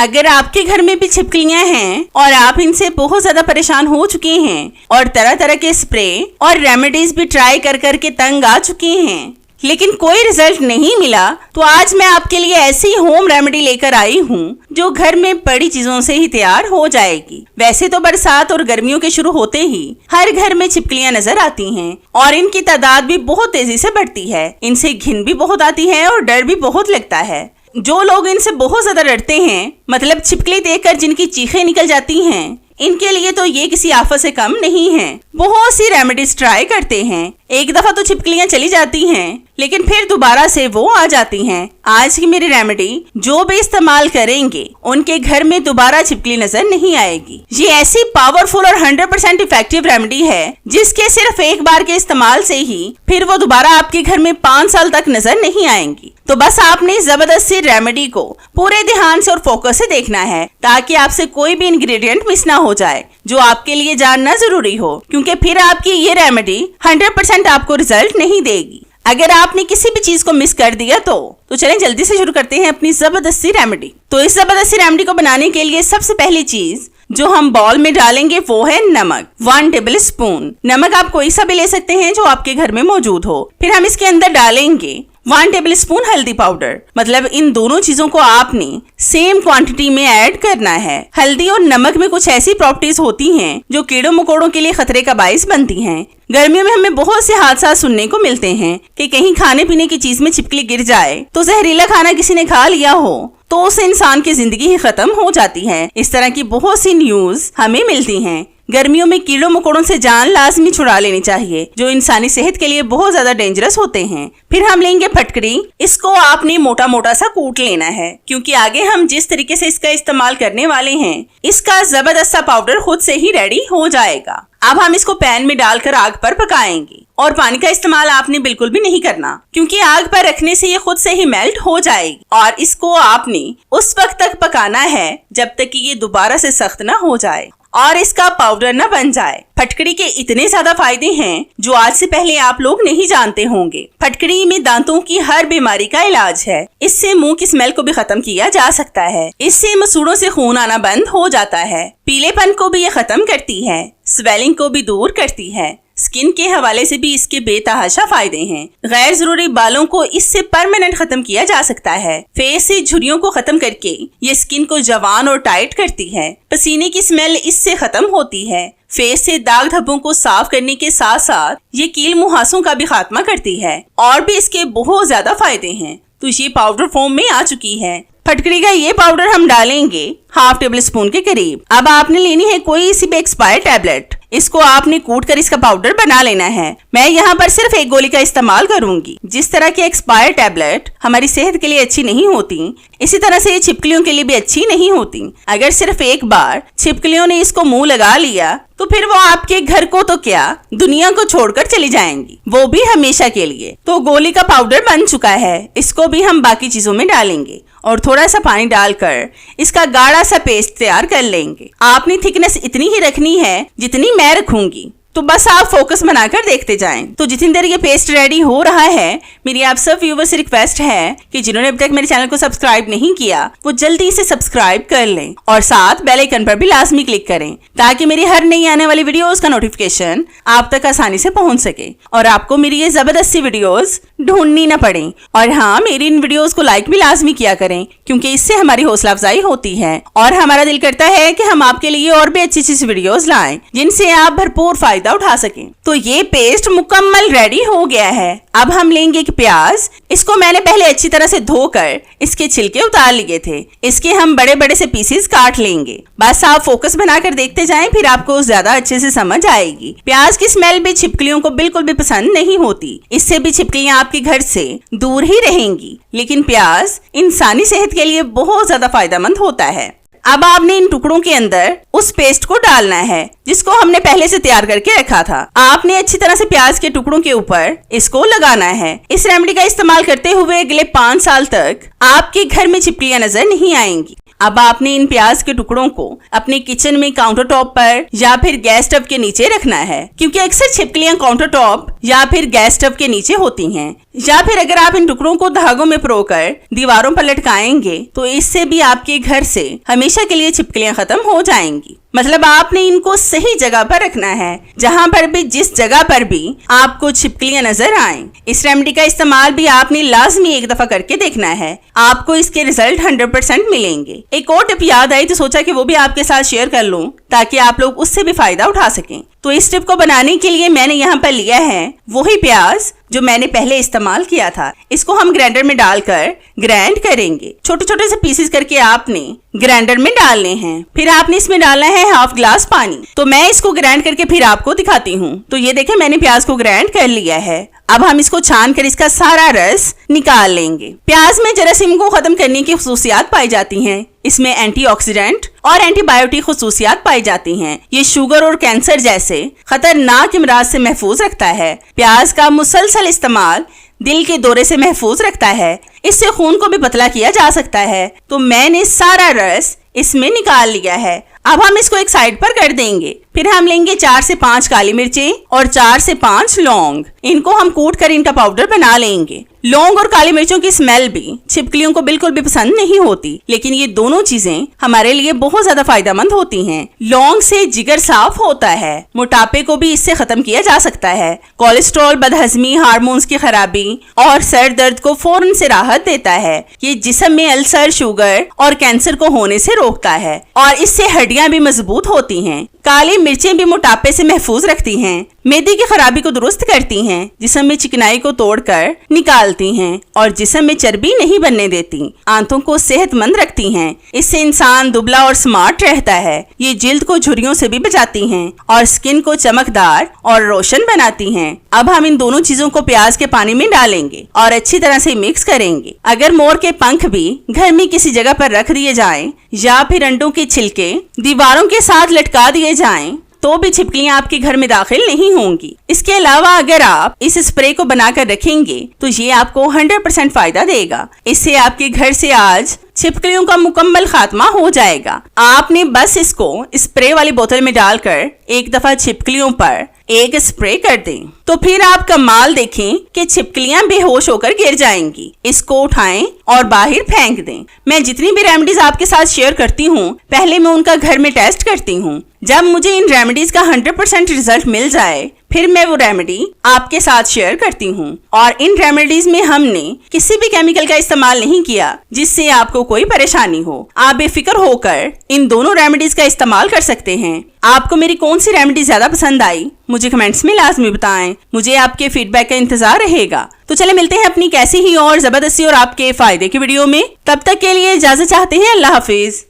अगर आपके घर में भी छिपकलियां हैं और आप इनसे बहुत ज्यादा परेशान हो चुके हैं और तरह तरह के स्प्रे और रेमेडीज भी ट्राई कर करके तंग आ चुके हैं लेकिन कोई रिजल्ट नहीं मिला, तो आज मैं आपके लिए ऐसी होम रेमेडी लेकर आई हूँ जो घर में पड़ी चीजों से ही तैयार हो जाएगी। वैसे तो बरसात और गर्मियों के शुरू होते ही हर घर में छिपकलियां नजर आती हैं और इनकी तादाद भी बहुत तेजी से बढ़ती है। इनसे घिन भी बहुत आती है और डर भी बहुत लगता है। जो लोग इनसे बहुत ज्यादा डरते हैं, मतलब छिपकली देखकर जिनकी चीखें निकल जाती हैं, इनके लिए तो ये किसी आफत से कम नहीं है। बहुत सी रेमेडीज ट्राई करते हैं, एक दफा तो छिपकलियां चली जाती हैं, लेकिन फिर दोबारा से वो आ जाती हैं। आज की मेरी रेमेडी जो भी इस्तेमाल करेंगे उनके घर में दोबारा छिपकली नजर नहीं आएगी। ये ऐसी पावरफुल और 100% इफेक्टिव रेमेडी है जिसके सिर्फ एक बार के इस्तेमाल से ही फिर वो दोबारा आपके घर में 5 साल तक नजर नहीं आएंगी। तो बस आपने इस जबरदस्त सी रेमेडी को पूरे ध्यान से और फोकस से देखना है ताकि आपसे कोई भी इंग्रेडिएंट मिस ना हो जाए जो आपके लिए जानना जरूरी हो, क्योंकि फिर आपकी ये रेमेडी 100% आपको रिजल्ट नहीं देगी। अगर आपने किसी भी चीज को मिस कर दिया तो चलें जल्दी से शुरू करते हैं अपनी जबरदस्त सी रेमेडी। तो इस जबरदस्त सी रेमेडी को बनाने के लिए सबसे पहली चीज जो हम बाउल में डालेंगे वो है नमक। 1 टेबल स्पून नमक आप कोई सा भी ले सकते हैं जो आपके घर में मौजूद हो। फिर हम इसके अंदर डालेंगे 1 टेबल स्पून हल्दी पाउडर। मतलब इन दोनों चीजों को आपने सेम क्वांटिटी में ऐड करना है। हल्दी और नमक में कुछ ऐसी प्रॉपर्टीज होती हैं जो कीड़ों मकोड़ों के लिए खतरे का बाइस बनती हैं। गर्मियों में हमें बहुत से हादसा सुनने को मिलते हैं कि कहीं खाने पीने की चीज में छिपकली गिर जाए, तो जहरीला खाना किसी ने खा लिया हो तो उस इंसान की जिंदगी ही खत्म हो जाती है। इस तरह की बहुत सी न्यूज हमें मिलती हैं। गर्मियों में कीड़ों मकोड़ों से जान लाजमी छुड़ा लेनी चाहिए जो इंसानी सेहत के लिए बहुत ज्यादा डेंजरस होते हैं। फिर हम लेंगे फटकड़ी। इसको आपने मोटा मोटा सा कूट लेना है, क्योंकि आगे हम जिस तरीके से इसका इस्तेमाल करने वाले हैं इसका जबरदस्त सा पाउडर खुद से ही रेडी हो जाएगा। अब हम इसको पैन में डालकर आग पर पकाएंगे और पानी का इस्तेमाल आपने बिल्कुल भी नहीं करना, क्योंकि आग पर रखने से ये खुद से ही मेल्ट हो जाएगी और इसको आपने उस वक्त तक पकाना है जब तक कि ये दोबारा से सख्त ना हो जाए और इसका पाउडर न बन जाए। फटकड़ी के इतने ज्यादा फायदे हैं जो आज से पहले आप लोग नहीं जानते होंगे। फटकड़ी में दांतों की हर बीमारी का इलाज है। इससे मुंह की स्मेल को भी खत्म किया जा सकता है। इससे मसूड़ों से खून आना बंद हो जाता है। पीलेपन को भी ये खत्म करती है। स्वेलिंग को भी दूर करती है। स्किन के हवाले से भी इसके बेतहाशा फायदे हैं। गैर जरूरी बालों को इससे परमानेंट खत्म किया जा सकता है। फेस से झुर्रियों को खत्म करके ये स्किन को जवान और टाइट करती है। पसीने की स्मेल इससे खत्म होती है। फेस से दाग धब्बों को साफ करने के साथ साथ ये कील मुहासों का भी खात्मा करती है और भी इसके बहुत ज्यादा फायदे हैं। तो ये पाउडर फॉर्म में आ चुकी है। फटकड़ी का ये पाउडर हम डालेंगे 1/2 टेबल स्पून के करीब। अब आपने लेनी है कोई सी भी एक्सपायर टैबलेट। इसको आपने कूट कर इसका पाउडर बना लेना है। मैं यहाँ पर सिर्फ एक गोली का इस्तेमाल करूंगी। जिस तरह की एक्सपायर टैबलेट हमारी सेहत के लिए अच्छी नहीं होती, इसी तरह से ये छिपकलियों के लिए भी अच्छी नहीं होती। अगर सिर्फ एक बार छिपकलियों ने इसको मुंह लगा लिया तो फिर वो आपके घर को तो क्या दुनिया को छोड़कर चली जाएंगी, वो भी हमेशा के लिए। तो गोली का पाउडर बन चुका है। इसको भी हम बाकी चीजों में डालेंगे और थोड़ा सा पानी डालकर इसका गाढ़ा सा पेस्ट तैयार कर लेंगे। आपने थिकनेस इतनी ही रखनी है जितनी मैं रखूंगी। तो बस आप फोकस बनाकर देखते जाएं। तो जितनी देर ये पेस्ट रेडी हो रहा है, मेरी आप सब व्यूवर्स से रिक्वेस्ट है कि जिन्होंने अभी तक मेरे चैनल को सब्सक्राइब नहीं किया वो जल्दी से सब्सक्राइब कर लें और साथ बेल आइकन पर भी लाजमी क्लिक करें ताकि मेरी हर नई आने वाली वीडियोस का नोटिफिकेशन आप तक आसानी से पहुंच सके और आपको मेरी ये जबरदस्त सी वीडियोस ढूंढनी न पड़े। और हाँ, मेरी इन वीडियोस को लाइक भी लाजमी किया करें, क्योंकि इससे हमारी हौसला अफजाई होती है और हमारा दिल करता है कि हम आपके लिए और भी अच्छी अच्छी वीडियोस लाएं जिनसे आप भरपूर फायदा उठा सकें। तो ये पेस्ट मुकम्मल रेडी हो गया है। अब हम लेंगे एक प्याज। इसको मैंने पहले अच्छी तरह से धोकर इसके छिलके उतार लिए थे। इसके हम बड़े बड़े से पीसेस काट लेंगे। बस आप फोकस बनाकर देखते जाएं, फिर आपको ज्यादा अच्छे से समझ आएगी। प्याज की स्मेल भी छिपकलियों को बिल्कुल भी पसंद नहीं होती। इससे भी छिपकलियां आपके घर से दूर ही रहेंगी। लेकिन प्याज इंसानी सेहत के लिए बहुत ज्यादा फायदेमंद होता है। अब आपने इन टुकड़ों के अंदर उस पेस्ट को डालना है जिसको हमने पहले से तैयार करके रखा था। आपने अच्छी तरह से प्याज के टुकड़ों के ऊपर इसको लगाना है। इस रेमेडी का इस्तेमाल करते हुए अगले 5 साल तक आपके घर में छिपकलियां नजर नहीं आएंगी। अब आपने इन प्याज के टुकड़ों को अपने किचन में काउंटर टॉप पर या फिर गैस स्टव के नीचे रखना है, क्योंकि अक्सर छिपकलियां काउंटर टॉप या फिर गैस स्टव के नीचे होती हैं। या फिर अगर आप इन टुकड़ों को धागों में परोकर दीवारों पर लटकाएंगे तो इससे भी आपके घर से हमेशा के लिए छिपकलियां खत्म हो जाएंगी। मतलब आपने इनको सही जगह पर रखना है, जहां पर भी जिस जगह पर भी आपको छिपकलियां नजर आएं। इस रेमेडी का इस्तेमाल भी आपने लाजमी एक दफा करके देखना है, आपको इसके रिजल्ट 100% मिलेंगे। एक और टिप याद आई तो सोचा कि वो भी आपके साथ शेयर कर लूं ताकि आप लोग उससे भी फायदा उठा सकें। तो इस टिप को बनाने के लिए मैंने यहाँ पर लिया है वही प्याज जो मैंने पहले इस्तेमाल किया था। इसको हम ग्राइंडर में डालकर ग्राइंड करेंगे। छोटे छोटे से पीसेस करके आपने ग्राइंडर में डालने हैं। फिर आपने इसमें डालना है हाफ ग्लास पानी। तो मैं इसको ग्राइंड करके फिर आपको दिखाती हूँ। तो ये देखें मैंने प्याज को ग्राइंड कर लिया है। अब हम इसको छान कर इसका सारा रस निकाल लेंगे। प्याज में जरासीम को खत्म करने की खुसूसियात पाई जाती हैं। इसमें एंटीऑक्सीडेंट और एंटीबायोटिक खुसूसियात पाई जाती हैं। ये शुगर और कैंसर जैसे खतरनाक इमराज से महफूज रखता है। प्याज का मुसलसल इस्तेमाल दिल के दौरे से महफूज रखता है। इससे खून को भी पतला किया जा सकता है। तो मैंने सारा रस इसमें निकाल लिया है। अब हम इसको एक साइड पर कर देंगे। फिर हम लेंगे 4 से 5 काली मिर्चें और 4 से 5 लौंग। इनको हम कूट कर इनका पाउडर बना लेंगे। लौंग और काली मिर्चों की स्मेल भी छिपकलियों को बिल्कुल भी पसंद नहीं होती, लेकिन ये दोनों चीजें हमारे लिए बहुत ज्यादा फायदेमंद होती हैं। लौंग से जिगर साफ होता है, मोटापे को भी इससे खत्म किया जा सकता है। कोलेस्ट्रॉल, बदहजमी, हार्मोन्स की खराबी और सर दर्द को फौरन से राहत देता है। ये जिस्म में अल्सर, शुगर और कैंसर को होने से रोकता है और इससे हड्डियां भी मजबूत होती हैं। काली मिर्चें भी मोटापे से महफूज रखती हैं, मैदे की खराबी को दुरुस्त करती हैं, जिस्म में चिकनाई को तोड़कर निकालती हैं और जिस्म में चर्बी नहीं बनने देती, आंतों को सेहतमंद रखती हैं। इससे इंसान दुबला और स्मार्ट रहता है। ये जिल्द को झुर्रियों से भी बचाती हैं और स्किन को चमकदार और रोशन बनाती हैं। अब हम इन दोनों चीजों को प्याज के पानी में डालेंगे और अच्छी तरह से मिक्स करेंगे। अगर मोर के पंख भी घर में किसी जगह पर रख दिए जाएं या फिर अंडों के छिलके दीवारों के साथ लटका दिए जाएं तो भी छिपकलियां आपके घर में दाखिल नहीं होंगी। इसके अलावा अगर आप इस स्प्रे को बनाकर रखेंगे तो ये आपको 100% फायदा देगा। इससे आपके घर से आज छिपकलियों का मुकम्मल खात्मा हो जाएगा। आपने बस इसको स्प्रे वाली बोतल में डालकर एक दफा छिपकलियों पर एक स्प्रे कर दें तो फिर आप कमाल देखें कि छिपकलियां बेहोश होकर गिर जाएंगी। इसको उठाएं और बाहर फेंक दें। मैं जितनी भी रेमेडीज आपके साथ शेयर करती हूँ पहले मैं उनका घर में टेस्ट करती हूँ। जब मुझे इन रेमेडीज का 100% रिजल्ट मिल जाए फिर मैं वो रेमेडी आपके साथ शेयर करती हूँ। और इन रेमेडीज में हमने किसी भी केमिकल का इस्तेमाल नहीं किया जिससे आपको कोई परेशानी हो। आप बेफिक्र होकर इन दोनों रेमेडीज का इस्तेमाल कर सकते हैं। आपको मेरी कौन सी रेमेडी ज्यादा पसंद आई मुझे कमेंट्स में लाजमी बताएं। मुझे आपके फीडबैक का इंतजार रहेगा। तो चले मिलते हैं अपनी कैसी ही और जबरदस्ती और आपके फायदे की वीडियो में। तब तक के लिए इजाजत चाहते हैं। अल्लाह हाफिज।